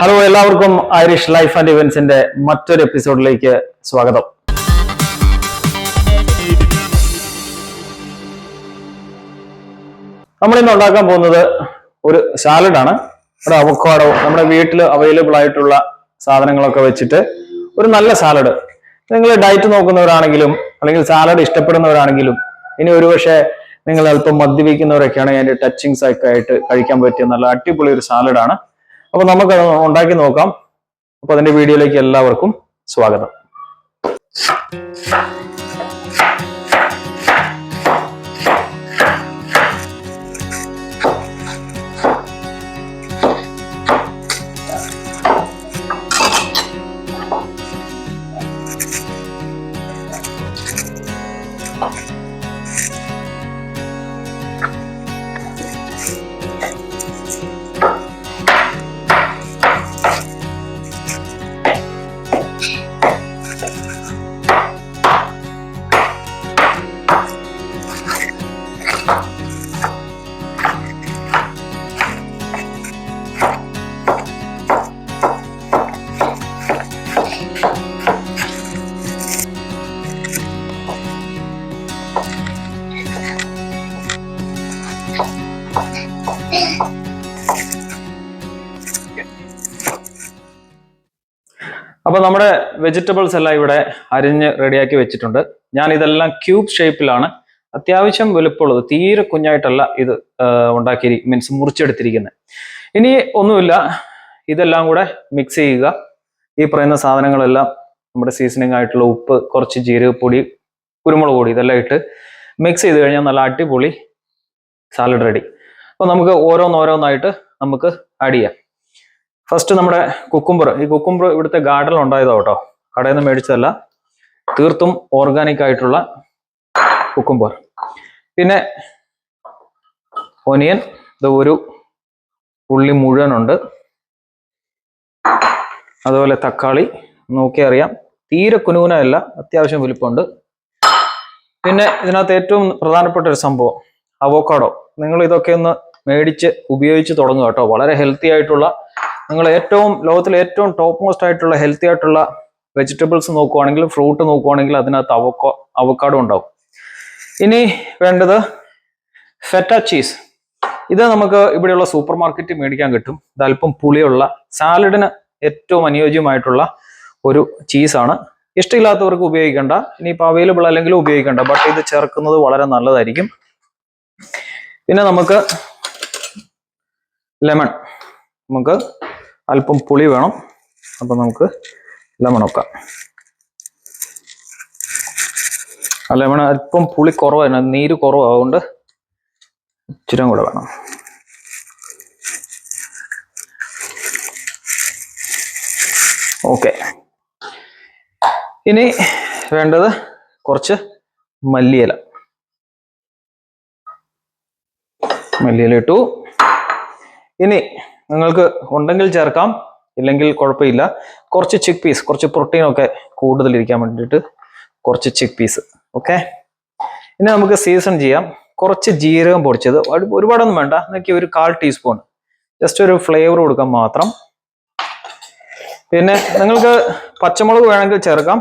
Hello, എല്ലാവർക്കും Irish life and ഇവന്റ്സിന്റെ മറ്റൊരു എപ്പിസോഡിലേക്ക് സ്വാഗതം. നമ്മളിന്ന് ഉണ്ടാക്കാൻ പോകുന്നത് ഒരു സാലഡാണ്. ഒരു അവക്കാഡോ, നമ്മുടെ വീട്ടിൽ അവൈലബിൾ ആയിട്ടുള്ള സാധനങ്ങളൊക്കെ വെച്ചിട്ട് ഒരു നല്ല സാലഡ്. നിങ്ങൾ ഡയറ്റ് നോക്കുന്നവരാണെങ്കിലും അല്ലെങ്കിൽ സാലഡ് ഇഷ്ടപ്പെടുന്നവരാണെങ്കിലും, ഇനി ഒരുപക്ഷെ നിങ്ങൾ അല്പം മദ്യപിക്കുന്നവരൊക്കെയാണ് അതിന്റെ ടച്ചിങ്സ് ഒക്കെ ആയിട്ട് കഴിക്കാൻ പറ്റിയ നല്ല അടിപൊളി ഒരു സാലഡാണ്. അപ്പൊ നമുക്ക് ഉണ്ടാക്കി നോക്കാം. അപ്പൊ അതിന്റെ വീഡിയോയിലേക്ക് എല്ലാവർക്കും സ്വാഗതം. അപ്പൊ നമ്മുടെ വെജിറ്റബിൾസ് എല്ലാം ഇവിടെ അരിഞ്ഞ് റെഡിയാക്കി വെച്ചിട്ടുണ്ട്. ഞാൻ ഇതെല്ലാം ക്യൂബ് ഷേപ്പിലാണ്, അത്യാവശ്യം വലുപ്പമുള്ളത്, തീരെ കുഞ്ഞായിട്ടല്ല ഇത് മീൻസ് മുറിച്ചെടുത്തിരിക്കുന്നത്. ഇനി ഒന്നുമില്ല, ഇതെല്ലാം കൂടെ മിക്സ് ചെയ്യുക. ഈ പറയുന്ന സാധനങ്ങളെല്ലാം, നമ്മുടെ സീസണിങ് ആയിട്ടുള്ള ഉപ്പ്, കുറച്ച് ജീരകപ്പൊടി, കുരുമുളക് പൊടി, ഇതെല്ലാം ഇട്ട് മിക്സ് ചെയ്ത് കഴിഞ്ഞാൽ നല്ല അടിപൊളി സാലഡ് റെഡി. അപ്പൊ നമുക്ക് ഓരോന്നോരോന്നായിട്ട് നമുക്ക് ആഡ് ചെയ്യാം. ഫസ്റ്റ് നമ്മുടെ കുക്കുംബർ. ഈ കുക്കുംബർ ഇവിടുത്തെ ഗാർഡനിൽ ഉണ്ടായതോ കേട്ടോ, കടയിൽ നിന്ന് മേടിച്ചതല്ല, തീർത്തും ഓർഗാനിക് ആയിട്ടുള്ള കുക്കുംബർ. പിന്നെ ഒനിയൻ, ഇത് ഒരു ഉള്ളി മുഴുവനുണ്ട്. അതുപോലെ തക്കാളി, നോക്കി അറിയാം, തീരെ കുനുകുനയല്ല, അത്യാവശ്യം വലിപ്പമുണ്ട്. പിന്നെ ഇതിനകത്ത് ഏറ്റവും പ്രധാനപ്പെട്ട ഒരു സംഭവം അവോക്കാഡോ. നിങ്ങൾ ഇതൊക്കെ ഒന്ന് മേടിച്ച് ഉപയോഗിച്ച് തുടങ്ങുക കേട്ടോ. വളരെ ഹെൽത്തി ആയിട്ടുള്ള, നിങ്ങൾ ലോകത്തിലെ ഏറ്റവും ടോപ്പ് മോസ്റ്റ് ആയിട്ടുള്ള ഹെൽത്തി ആയിട്ടുള്ള വെജിറ്റബിൾസ് നോക്കുവാണെങ്കിൽ, ഫ്രൂട്ട് നോക്കുവാണെങ്കിൽ അതിനകത്ത് അവക്കാഡോ ഉണ്ടാവും. ഇനി വേണ്ടത് ഫെറ്റ ചീസ്. ഇത് നമുക്ക് ഇവിടെയുള്ള സൂപ്പർ മാർക്കറ്റിൽ മേടിക്കാൻ കിട്ടും. ഇത് അല്പം പുളിയുള്ള, സാലഡിന് ഏറ്റവും അനുയോജ്യമായിട്ടുള്ള ഒരു ചീസാണ്. ഇഷ്ടമില്ലാത്തവർക്ക് ഉപയോഗിക്കേണ്ട, ഇനിയിപ്പോൾ അവൈലബിൾ അല്ലെങ്കിലും ഉപയോഗിക്കേണ്ട, ബട്ട് ഇത് ചേർക്കുന്നത് വളരെ നല്ലതായിരിക്കും. പിന്നെ നമുക്ക് ലെമൺ, നമുക്ക് അല്പം പുളി വേണം. അപ്പൊ നമുക്ക് ലെമൺ വെക്കാം. ലെമൺ അല്പം പുളി കുറവാണ്, നീര് കുറവാണ്, അതുകൊണ്ട് ഇച്ചിരി കൂടെ വേണം. ഓക്കെ, ഇനി വേണ്ടത് കുറച്ച് മല്ലിയില. മല്ലിയില ഇട്ടു. ഇനി നിങ്ങൾക്ക് ഉണ്ടെങ്കിൽ ചേർക്കാം, ഇല്ലെങ്കിൽ കുഴപ്പമില്ല. കുറച്ച് ചിക്ക് പീസ്, കുറച്ച് പ്രോട്ടീനൊക്കെ കൂടുതലിരിക്കാൻ വേണ്ടിയിട്ട് കുറച്ച് ചിക്ക് പീസ്. ഓക്കെ, ഇനി നമുക്ക് സീസൺ ചെയ്യാം. കുറച്ച് ജീരകം പൊടിച്ചത്, ഒരുപാടൊന്നും വേണ്ട, എന്നൊക്കെ ഒരു 1/4 ടീസ്പൂൺ, ജസ്റ്റ് ഒരു ഫ്ലേവർ കൊടുക്കാൻ മാത്രം. പിന്നെ നിങ്ങൾക്ക് പച്ചമുളക് വേണമെങ്കിൽ ചേർക്കാം,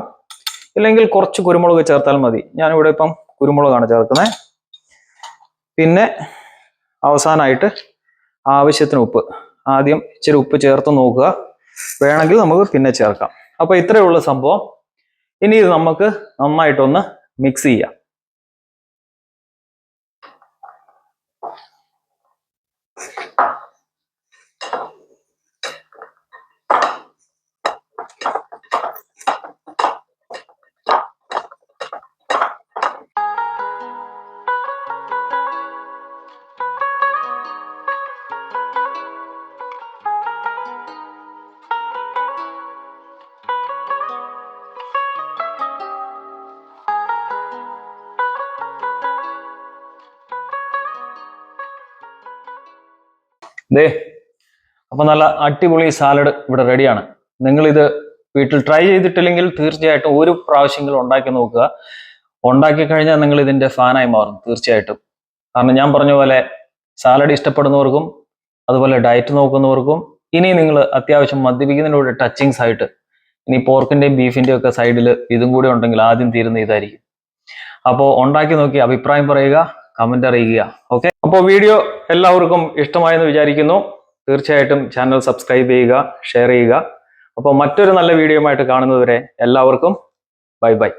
ഇല്ലെങ്കിൽ കുറച്ച് കുരുമുളക് ചേർത്താൽ മതി. ഞാനിവിടെ ഇപ്പം കുരുമുളകാണ് ചേർക്കുന്നത്. പിന്നെ അവസാനമായിട്ട് ആവശ്യത്തിന് ഉപ്പ്. ആദ്യം ഇച്ചിരി ഉപ്പ് ചേർത്ത് നോക്കുക, വേണമെങ്കിൽ നമുക്ക് പിന്നെ ചേർക്കാം. അപ്പൊ ഇത്രയേ ഉള്ളൂ സംഭവം. ഇനി ഇത് നമുക്ക് നന്നായിട്ടൊന്ന് മിക്സ് ചെയ്യാം. ദേ, അപ്പൊ നല്ല അടിപൊളി സാലഡ് ഇവിടെ റെഡിയാണ്. നിങ്ങളിത് വീട്ടിൽ ട്രൈ ചെയ്തിട്ടില്ലെങ്കിൽ തീർച്ചയായിട്ടും ഒരു പ്രാവശ്യമെങ്കിലും ഉണ്ടാക്കി നോക്കുക. ഉണ്ടാക്കി കഴിഞ്ഞാൽ നിങ്ങൾ ഇതിന്റെ ഫാനായി മാറും തീർച്ചയായിട്ടും. കാരണം ഞാൻ പറഞ്ഞ പോലെ സാലഡ് ഇഷ്ടപ്പെടുന്നവർക്കും അതുപോലെ ഡയറ്റ് നോക്കുന്നവർക്കും ഇനി നിങ്ങൾ അത്യാവശ്യം മദ്യപിക്കുന്നതിനോട് ടച്ചിങ്സ് ആയിട്ട് ഇനി പോർക്കിന്റെയും ബീഫിന്റെയും ഒക്കെ സൈഡിൽ ഇതും കൂടി ഉണ്ടെങ്കിൽ ആദ്യം തീരുന്ന ഇതായിരിക്കും. അപ്പോൾ ഉണ്ടാക്കി നോക്കി അഭിപ്രായം പറയുക, കമന്റ് അറിയിക്കുക. ഓക്കെ, അപ്പോൾ വീഡിയോ എല്ലാവർക്കും ഇഷ്ടമായെന്ന് വിചാരിക്കുന്നു. തീർച്ചയായിട്ടും ചാനൽ സബ്സ്ക്രൈബ് ചെയ്യുക, ഷെയർ ചെയ്യുക. അപ്പോൾ മറ്റൊരു നല്ല വീഡിയോയുമായിട്ട് കാണുന്നതുവരെ എല്ലാവർക്കും ബൈ ബൈ.